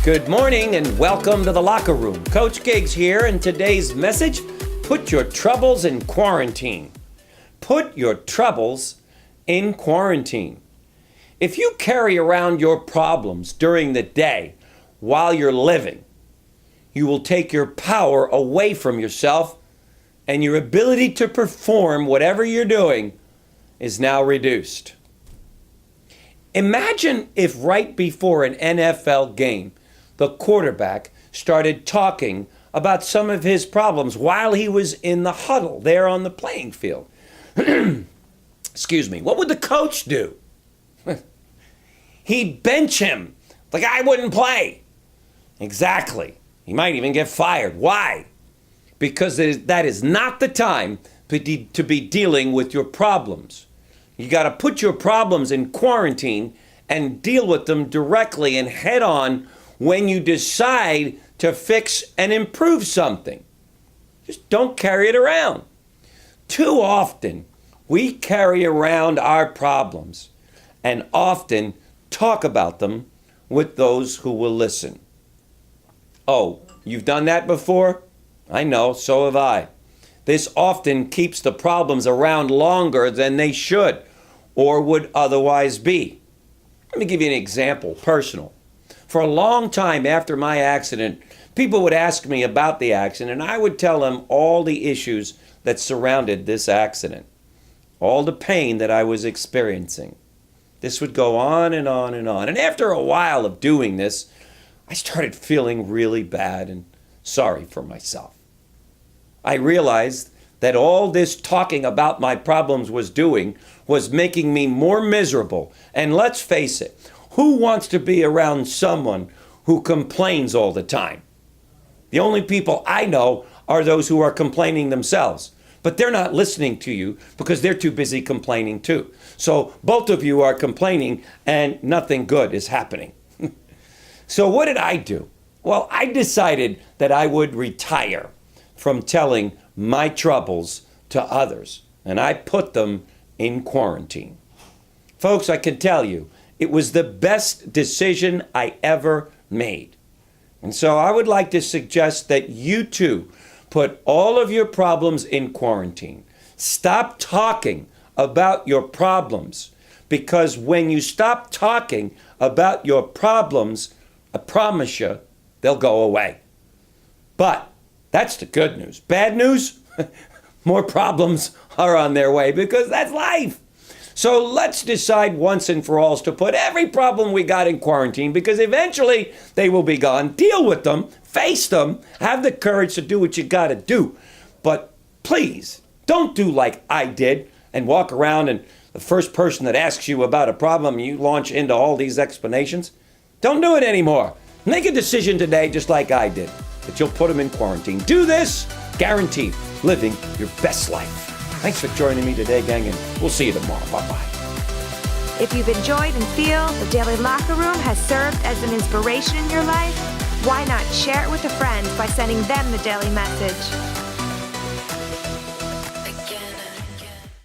Good morning and welcome to the Locker Room. Coach Giggs here, and today's message, put your troubles in quarantine. Put your troubles in quarantine. If you carry around your problems during the day while you're living, you will take your power away from yourself, and your ability to perform whatever you're doing is now reduced. Imagine if right before an NFL game, the quarterback started talking about some of his problems while he was in the huddle there on the playing field. Excuse me. What would the coach do? He'd bench him. The guy wouldn't play. Exactly. He might even get fired. Why? Because that is not the time to be dealing with your problems. You got to put your problems in quarantine and deal with them directly and head on when you decide to fix and improve something. Just don't carry it around. Too often, we carry around our problems and often talk about them with those who will listen. Oh, you've done that before? I know, so have I. This often keeps the problems around longer than they should or would otherwise be. Let me give you an example, personal. For a long time after my accident, people would ask me about the accident, and I would tell them all the issues that surrounded this accident, all the pain that I was experiencing. This would go on and on and on. And after a while of doing this, I started feeling really bad and sorry for myself. I realized that all this talking about my problems was making me more miserable. And let's face it, who wants to be around someone who complains all the time? The only people I know are those who are complaining themselves. But they're not listening to you because they're too busy complaining too. So both of you are complaining and nothing good is happening. So what did I do? Well, I decided that I would retire from telling my troubles to others, and I put them in quarantine. Folks, I can tell you, it was the best decision I ever made. And so I would like to suggest that you too put all of your problems in quarantine. Stop talking about your problems, because when you stop talking about your problems, I promise you, they'll go away. But that's the good news. Bad news? More problems are on their way, because that's life. So let's decide once and for all to put every problem we got in quarantine, because eventually they will be gone. Deal with them, face them, have the courage to do what you got to do. But please, don't do like I did and walk around and the first person that asks you about a problem, you launch into all these explanations. Don't do it anymore. Make a decision today, just like I did, that you'll put them in quarantine. Do this, guaranteed, living your best life. Thanks for joining me today, gang, and we'll see you tomorrow. Bye-bye. If you've enjoyed and feel the Daily Locker Room has served as an inspiration in your life, why not share it with a friend by sending them the daily message?